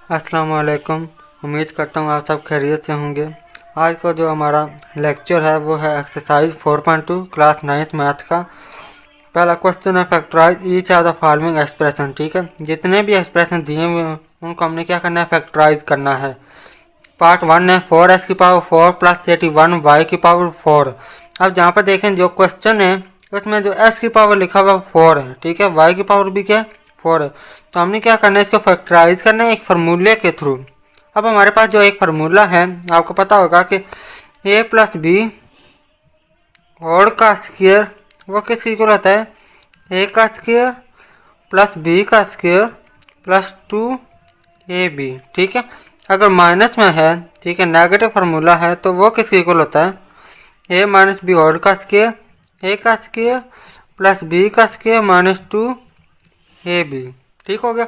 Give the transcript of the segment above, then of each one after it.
अस्सलाम वालेकुम। उम्मीद करता हूँ आप सब खैरियत से होंगे। आज का जो हमारा लेक्चर है वो है एक्सरसाइज 4.2 क्लास 9th मैथ का। पहला क्वेश्चन है factorise each of the following expression. ठीक है, जितने भी एक्सप्रेशन दिए हुए हैं उनको हमने क्या करना है, फैक्टराइज करना है। पार्ट 1 है 4s की पावर 4 प्लस 31 y की पावर 4। अब जहाँ पर देखें जो क्वेश्चन है उसमें जो s की पावर लिखा हुआ 4 है, ठीक है, y की पावर भी क्या है 4 है। तो हमने क्या करना है, इसको फैक्टराइज करना है एक फार्मूले के थ्रू। अब हमारे पास जो एक फार्मूला है आपको पता होगा कि a प्लस बी और का स्क्वायर वो किस इक्वल होता है, a का स्क्वायर प्लस b का स्क्वायर प्लस 2ab। ठीक है, अगर माइनस में है, ठीक है, नेगेटिव फार्मूला है तो वो किस इक्वल होता है, a माइनस बी होल का स्क्वायर, a का स्क्वायर प्लस b का स्क्वायर माइनस 2ab। ठीक हो गया।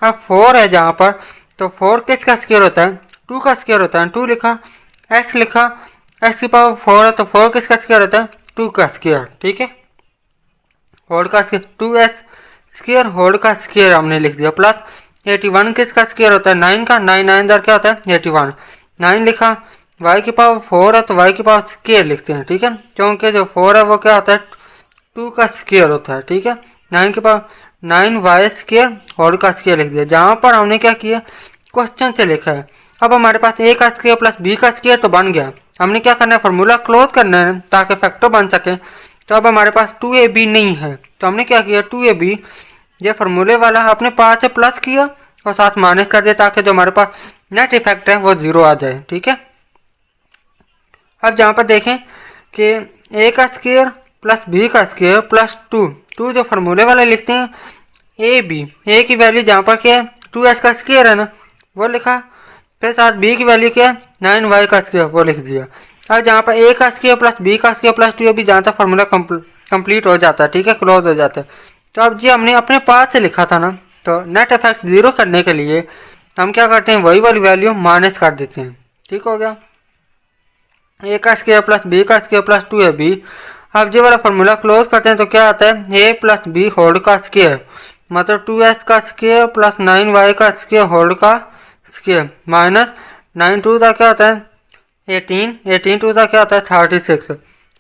अब 4 है जहाँ पर, तो 4 किसका स्क्वायर होता है, 2 का स्क्वायर होता है। 2 लिखा, x लिखा, x की पावर 4 है तो 4 किसका स्क्वायर होता है, 2 का स्क्वायर। ठीक है, होल का स्क्वायर 2s स्क्वायर होल का स्क्वायर हमने लिख दिया, प्लस 81 किसका स्क्वायर होता है, 9 का, 9 9 इधर क्या होता है 81। 9 लिखा, y की पावर 4 है तो y की पावर स्क्वायर लिखते हैं। ठीक है, क्योंकि जो 4 है वो क्या होता है 2 का स्क्वायर होता है। ठीक है, 9 के पावर 9y स्क्वायर होल का स्क्वायर लिख दिया। जहाँ पर हमने क्या किया, क्वेश्चन से लिखा है। अब हमारे पास a का स्क्वायर प्लस b का स्क्वायर तो बन गया। हमने क्या करना है, फार्मूला क्लोज करना है ताकि फैक्टर बन सके। तो अब हमारे पास 2ab नहीं है तो हमने क्या किया, 2ab ये फार्मूले वाला अपने पास से प्लस किया और साथ माइनस कर दिया ताकि जो हमारे पास नेट इफेक्ट है वो 0 आ जाए। ठीक है, अब जहाँ पर देखें कि a का स्क्वायर प्लस b का स्क्वायर प्लस 2 जो फार्मूले वाले लिखते हैं a की वैल्यू जहाँ पर क्या है 2s का स्क्वायर है ना वो लिखा, फिर साथ b की वैल्यू क्या है 9y का स्क्वायर वो लिख दिया। अब जहाँ पर a का स्क्वायर प्लस b का स्क्वायर प्लस 2 अभी जहाँ तक फार्मूला कंप्लीट हो जाता है, ठीक है, क्लोज हो जाता है। तो अब जी हमने अपने पास से लिखा था ना, तो नेट इफेक्ट 0 करने के लिए हम क्या करते हैं, वही वाली वैल्यू माइनस कर देते हैं। ठीक हो गया, a का स्क्वायर प्लस b का स्क्वायर प्लस 2ab। अब ये वाला फार्मूला क्लोज करते हैं तो क्या आता है, a प्लस बी होल का स्क्वायर मतलब 2s का स्क्वायर प्लस 9y का स्क्वायर होल का स्क्वायर माइनस 9 2 का क्या होता है 18, 18 2 का क्या होता है 36,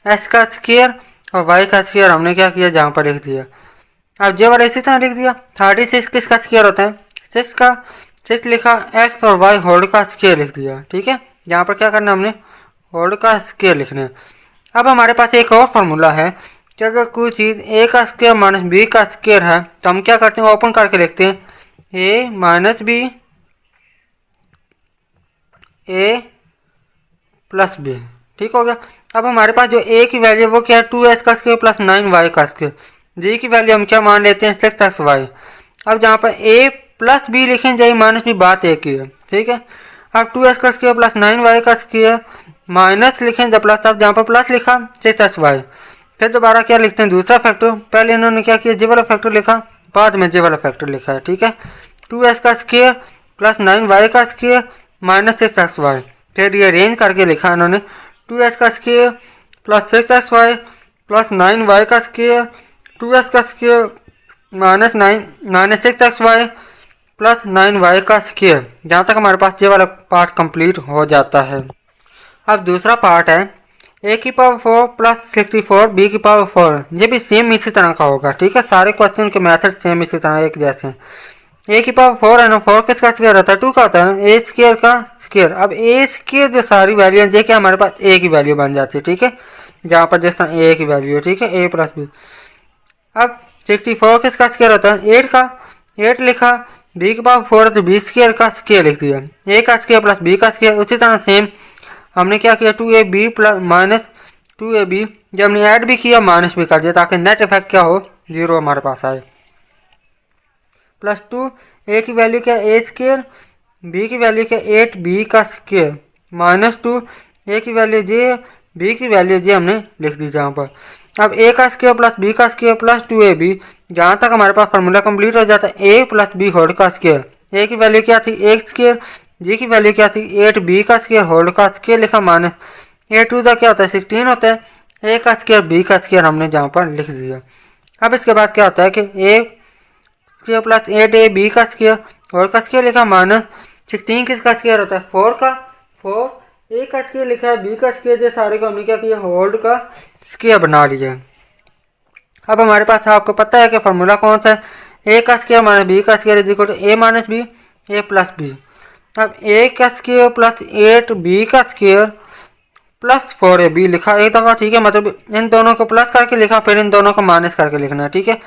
s का स्क्वायर और y का स्क्वायर हमने क्या किया जहाँ पर लिख दिया। अब ये वाला इसी तरह लिख दिया। 36 किसका स्क्वायर होता है, 6 का, 6 लिखा, x और y होल का स्क्वायर लिख दिया। ठीक है, यहाँ पर क्या करना हमने होल का स्क्वायर लिखना है। अब हमारे पास एक और फार्मूला है कि अगर कोई चीज़ a का स्क्वायर माइनस b का स्क्वायर है तो हम क्या करते हैं, ओपन करके लिखते हैं a minus B a plus b। ठीक हो गया। अब हमारे पास जो a की वैल्यू वो क्या है 2s का स्क्वायर प्लस 9y का स्क्वायर, g की वैल्यू हम क्या मान लेते हैं 6xy। अब जहाँ पर a प्लस b लिखें जाए माइनस b बात एक ही है। ठीक है, अब 2s का स्क्वायर प्लस 9y का स्क्वायर माइनस लिखें जब प्लस, अब जहाँ पर प्लस लिखा 6xy, फिर दोबारा क्या लिखते हैं दूसरा फैक्टर। पहले इन्होंने क्या किया, जे वाला फैक्टर लिखा, बाद में जे वाला फैक्टर लिखा है। ठीक है, 2s का स्क्वायर प्लस 9y का स्क्वायर माइनस 6xy, फिर ये अरेंज करके लिखा इन्होंने 2s का square plus 6xy plus 9y का स्क्वायर 2s का square minus 6xy plus 9y का स्क्वायर। जहाँ तक हमारे पास ये वाला पार्ट कंप्लीट हो जाता है। अब दूसरा पार्ट है a की पावर 4 प्लस 64 b की पावर 4। ये भी सेम इसी तरह का होगा। ठीक है, सारे क्वेश्चन के मेथड सेम इसी तरह एक जैसे हैं। a की पावर 4 है ना, 4 किसका स्क्वायर होता है 2 का होता है ना, a स्क्वायर का स्क्वायर। अब a स्क्वायर जो सारी वैल्यू है क्या हमारे पास a की वैल्यू बन जाती है। ठीक है, जहाँ पर जिस तरह a की वैल्यू है, ठीक है, a प्लस b। अब 64 किसका स्क्वायर होता है 8 का, 8 लिखा, b की पावर 4 है तो b स्क्वायर का स्क्वायर लिख दिया, a का स्क्वायर प्लस b का स्क्वायर। उसी तरह सेम हमने क्या किया 2ab प्लस माइनस 2ab, जब हमने ऐड भी किया माइनस भी कर दिया ताकि नेट इफेक्ट क्या हो 0 हमारे पास आए। प्लस 2 a की वैल्यू क्या a स्क्वायर, b की वैल्यू क्या 8b का स्क्वायर माइनस 2 a की वैल्यू j, b की वैल्यू j हमने लिख दी जहाँ पर। अब a का स्क्वायर प्लस b का स्क्वायर प्लस 2ab, जहाँ तक हमारे पास फार्मूला कंप्लीट हो जाता है a प्लस b होल का स्क्वायर। a की वैल्यू क्या थी 1 स्क्वायर, जी की वैल्यू क्या थी 8b का स्क्वायर होल का स्क्वायर लिखा माइनस 8 का क्या होता है 16 होता है, a का स्क्वायर b का स्क्वायर हमने जहाँ पर लिख दिया। अब इसके बाद क्या होता है कि a स्क्वायर प्लस 8ab का स्क्वायर होल का स्क्वायर लिखा माइनस 16 किसका स्क्वायर होता है? 4 का। 4 ए का स्क्वायर लिखा है, बी का स्क्वायर, ये सारे को हमने क्या किया? होल्ड का स्क्वायर बना लिया। अब हमारे पास आपको पता है कि फार्मूला कौन सा है? ए का स्क्वायर माइनस बी का square is equal to A minus B, A plus B. अब ए का स्क्वायर प्लस 8 बी का स्क्वायर प्लस 4ab लिखा एक दफ़ा, ठीक है। मतलब इन दोनों को प्लस करके लिखा, फिर इन दोनों को माइनस करके लिखना है, ठीक है।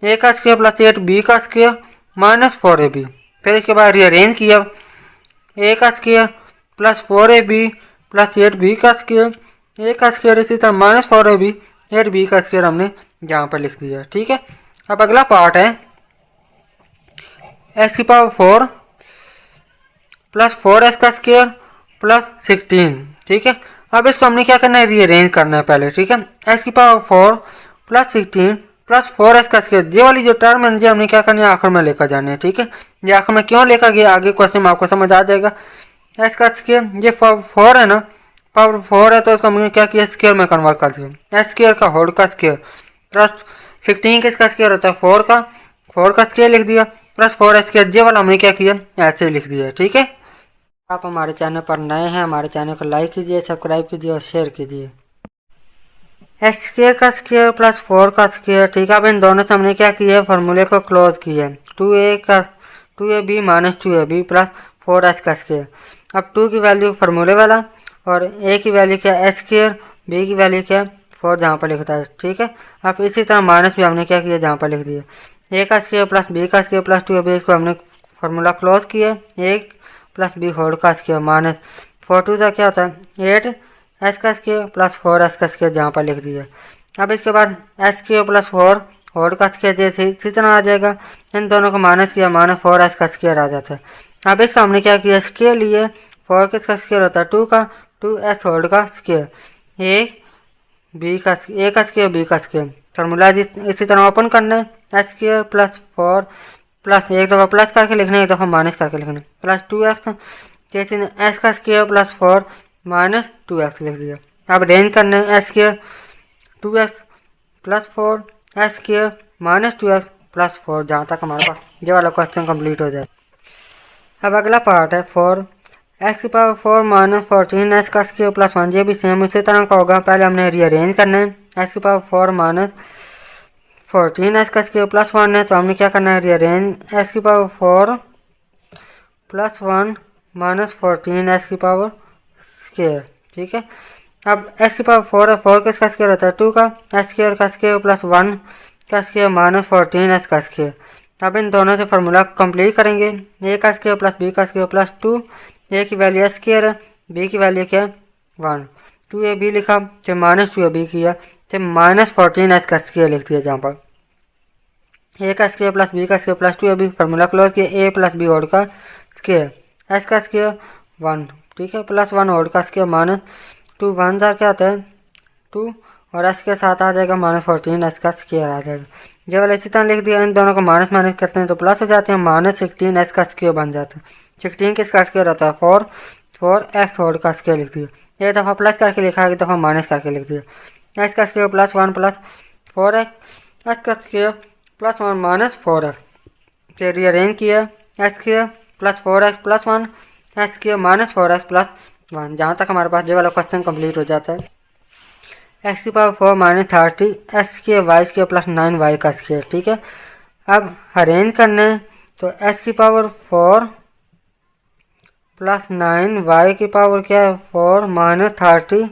ए का स्क्वायर प्लस 8 बी का स्क्वायर माइनस 4ab, फिर इसके बाद रीअरेंज किया। ए का square plus 4ab plus 8b का स्क्वायर, ए का स्क्वायर इसी तरह माइनस 4ab, 8b का स्क्वायर हमने यहाँ पर लिख दिया, ठीक है। अब अगला पार्ट है एक्स की पावर 4 प्लस 4s का स्क्वायर प्लस 16, ठीक है। अब इसको हमने क्या करना है? रीअरेंज करना है पहले, ठीक है। एक्स की पावर 4 प्लस 16 प्लस 4s का स्क्वायर, ये वाली जो टर्म है हमने क्या करना है? आखिर में लेकर जाना है, ठीक है। ये आखिर में क्यों लेकर गया, आगे क्वेश्चन में आपको समझ आ जाएगा। एक्स का स्क्वायर, ये 4 है ना, पावर 4 है तो इसको हमने क्या किया? स्क्वायर में कन्वर्ट कर दिया। एक्स स्क्वायर का होल का स्क्वायर प्लस 16 किसका स्क्वायर होता है? 4 का। 4 का स्क्वायर लिख दिया प्लस 4s स्क्वायर, ये वाला हमने क्या किया? ऐसे लिख दिया, ठीक है। आप हमारे चैनल पर नए हैं, हमारे चैनल को लाइक कीजिए, सब्सक्राइब कीजिए और शेयर कीजिए। एक्स स्क्वायर का स्क्वायर प्लस 4 का स्क्वायर, ठीक है। अब इन दोनों से हमने क्या किया है? फार्मूले को क्लोज किया है। 2ab minus 2ab plus 4s का स्क्वायर। अब 2 की वैल्यू फार्मूले वाला और a की वैल्यू क्या? एक्स स्क्वायर, b की वैल्यू क्या? 4 जहाँ पर लिखता है, ठीक है। अब इसी तरह माइनस भी हमने क्या किया? जहाँ पर लिख दिया। a का स्क्वायर प्लस b का स्क्वायर प्लस 2ab, इसको हमने फार्मूला क्लोज किया। a प्लस बी होल का स्क्वायर माइनस 4 2 का क्या होता है? 8s का स्क्वायर प्लस 4s का स्क्वायर, जहाँ पर लिख दिया। अब इसके बाद s स्क्वायर प्लस 4 होल का स्क्वायर जैसे इसी तरह आ जाएगा। इन दोनों को माइनस किया, माइनस 4s का स्क्वायर आ जाता है। अब इसका हमने क्या किया? स्क्वायर लिए। 4 किसका स्क्वायर होता है? 2 का। 2s होल का स्क्वायर, a का स्क्वायर b का स्क्वायर। फार्मूला इसी तरह ओपन करना है। s स्क्वायर प्लस 4 प्लस एक दफ़ा प्लस करके लिखना है, एक दफ़ा माइनस करके लिखना है, प्लस 2x, जैसे एस का स्क्वायर प्लस 4 माइनस 2x लिख दिया। अब रेंज करना है S square 2x plus 4 S square minus 2x plus 4, जहाँ तक हमारे पास ये वाला क्वेश्चन कंप्लीट हो जाए। अब अगला पार्ट है 4 एक्स की पावर 4 माइनस 14 एस का स्क्वायर प्लस 1, ये भी सेम इसी तरह का होगा। पहले हमने रीअरेंज करना है। एक्स की पावर 4 माइनस 14 एस का स्क्वायर प्लस 1 है, तो हमने क्या करना है? रीअरेंज एक्स की पावर 4 प्लस 1 माइनस 14 एस की पावर स्क्वायर, ठीक है। अब एस की पावर 4 है, 4 किसका स्क्वायर होता है? 2 का। एस स्क्वायर का स्क्वायर प्लस 1 का स्क्वायर माइनस 14 एस का स्क्वायर। अब इन दोनों से फार्मूला कंप्लीट करेंगे। ए का स्क्वायर प्लस बी का स्क्वायर प्लस 2, ए की वैल्यू एस स्क्वायर है, बी की वैल्यू क्या है? 1। 2ab लिखा, फिर माइनस 2ab किया, फिर माइनस 14 एस का स्क्वायर लिख दिया। जहाँ पर ए का स्क्वायर प्लस बी का square plus 2ab, formula close किया। ए प्लस बी होल का स्क्वायर, एस का स्क्वायर 1, ठीक है, प्लस 1 होल का स्क्वायर माइनस 2, 1 क्या होता है? 2 और एस के साथ आ जाएगा माइनस 14 एस का स्क्वायर आ जाएगा। ये वाला इसी तरह लिख दिया। इन दोनों को माइनस माइनस करते हैं तो प्लस हो जाते हैं, माइनस 16 एस का स्क्वायर बन जाता है। 16 किसका स्क्वायर होता है? 4 एक्स होल का स्क्वायर लिख दिया। एक दफ़ा प्लस करके लिखा, एक दफ़ा माइनस करके लिख दिया। एस का square plus 1 plus 4 x, S का स्क्वायर प्लस 1 माइनस 4 एक्स, फिर रीअरेंज किया। S square plus 4 x plus 1 S square minus 4 x plus 1, जहाँ तक हमारे पास ये वाला क्वेश्चन कंप्लीट हो जाता है। एक्स की power 4 minus 30 X square Y square plus 9 Y का स्क्वायर, ठीक है। अब अरेंज करना है तो एक्स की पावर 4 प्लस 9 वाई की पावर क्या है? 4 माइनस 30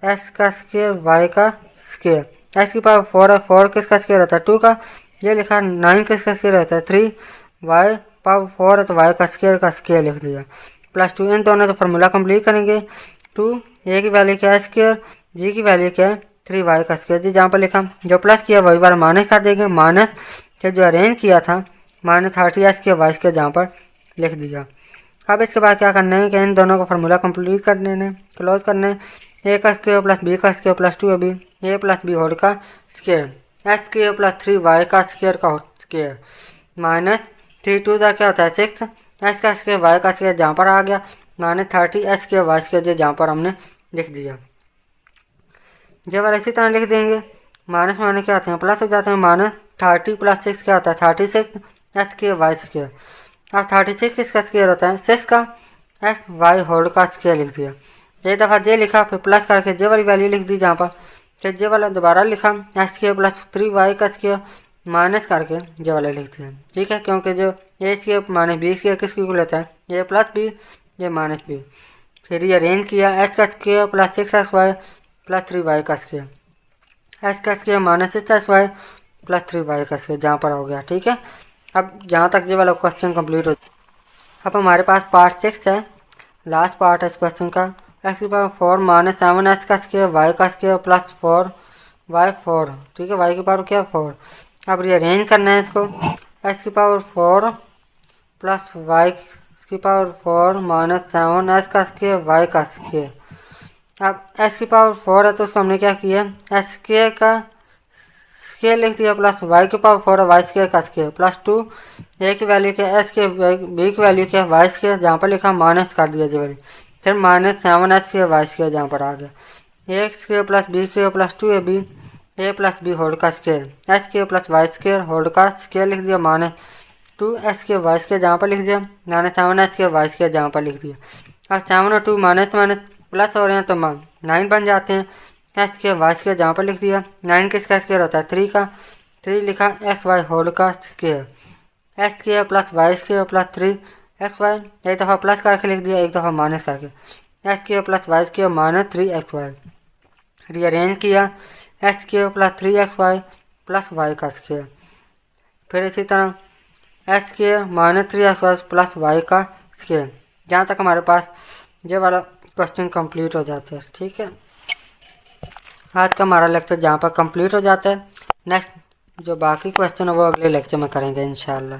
एक्स का स्क्वायर वाई का स्क्वायर। एक्स की पावर 4 है, 4 किसका स्क्वायर होता है? 2 का। ये लिखा 9 किसका स्क्वायर होता है? 3। वाई पावर 4 है तो वाई का स्क्वायर लिख दिया, प्लस 2। इन दोनों से फार्मूला कंप्लीट करेंगे। 2 ए की वैल्यू क्या है? स्क्वायर, जी की वैल्यू क्या है? 3 वाई का स्क्वायर। जी जहाँ पर लिखा जो प्लस किया वही बार माइनस कर देंगे, माइनस से जो अरेंज किया था माइनस 30 एस के वाई स्क्वायर जहाँ पर लिख दिया। अब इसके बाद क्या करना है कि इन दोनों का फार्मूला कंप्लीट कर देना, क्लोज करना है। ए का स्क्वायर प्लस बी का स्क्वायर प्लस 2 अभी ए प्लस बी होल का square, S square plus 3 Y का स्क्वायर का स्क्वायर माइनस 3 2 क्या होता है? 6 एस का स्क्वायर वाई का स्क्वायर जहाँ पर आ गया minus 30 S square Y square जहाँ पर हमने लिख दिया। जब इसी तरह लिख देंगे, माइनस माइनस क्या होते हैं? प्लस हो जाते हैं। माइनस 30 प्लस 6 क्या होता है? 36 एस स्क्वायर वाई स्क्वायर। अब 36 किसका स्क्वायर होता है? 6 का एक्स वाई होल का स्क्वायर लिख दिया। एक दफ़ा जे लिखा, फिर प्लस करके जे वाली वैल्यू लिख दी जहाँ पर, फिर जे वाला दोबारा लिखा एक्स स्क्वायर प्लस 3y का स्क्वायर माइनस करके जे वाला लिख दिया। ठीक है, क्योंकि जो ए स्क्वायर माइनस बी स्क्वायर किसकी इक्वल होता है? ए प्लस बी, ये माइनस बी। फिर ये अरेंज किया, एक्स का square plus 6xy plus 3y का स्क्वायर, एक्स का square minus 6xy plus 3y का स्क्वायर जहाँ पर हो गया। ठीक है, अब जहाँ तक ये वाला क्वेश्चन कंप्लीट हो, अब हमारे पास पार्ट 6 है, लास्ट पार्ट है इस क्वेश्चन का। एक्स की पावर 4 माइनस 7x का स्क्वायर वाई का स्क्वायर प्लस 4y4। ठीक है, वाई की पावर क्या? 4। अब रीअरेंज करना है इसको, एक्स की पावर 4 प्लस वाई की पावर 4 माइनस 7x का स्क्वायर वाई का स्क्वायर। अब एक्स की पावर 4 है तो उसको हमने क्या किया, एक्स स्क्वायर का स्क्वायर लिख दिया प्लस वाई की पावर 4 है वाई स्क्वायर का स्क्वायर प्लस 2, ए की वैल्यू क्या एक्स के, बी की वैल्यू क्या वाई स्क्वायर, जहाँ पर लिखा माइनस कर दिया जी वैल्यू, फिर माइनस 7x के वाई स्क्वायर जहाँ पर आ गया, a square plus b square plus 2ab a plus B whole का square, x square plus Y square whole का स्क्वायर लिख दिया माइनस 2x के वाई स्क्वायर जहाँ पर लिख दिया, माइनस 7x के वाई स्क्वायर जहाँ पर लिख दिया। अब 7 और 2 माइनस माइनस प्लस हो रहे हैं तो 9 बन जाते हैं, एक्स के वाई स्क्वायर जहाँ पर लिख दिया। 9 किसका स्क्वायर होता है? 3 का, 3 लिखा एक्स वाई होल का square, x square plus Y square plus 3xy, एक दफ़ा प्लस करके लिख दिया, एक दफ़ा माइनस करके, x square plus Y square minus 3xy। Rearrange किया, x square plus 3xy plus y का स्क्वायर, फिर इसी तरह x square minus 3xy plus y का स्क्वायर, जहाँ तक हमारे पास ये वाला क्वेश्चन कंप्लीट हो जाता है। ठीक है, आज का हमारा लेक्चर जहाँ पर कंप्लीट हो जाता है। नेक्स्ट जो बाकी क्वेश्चन है वो अगले लेक्चर में करेंगे इंशाल्लाह।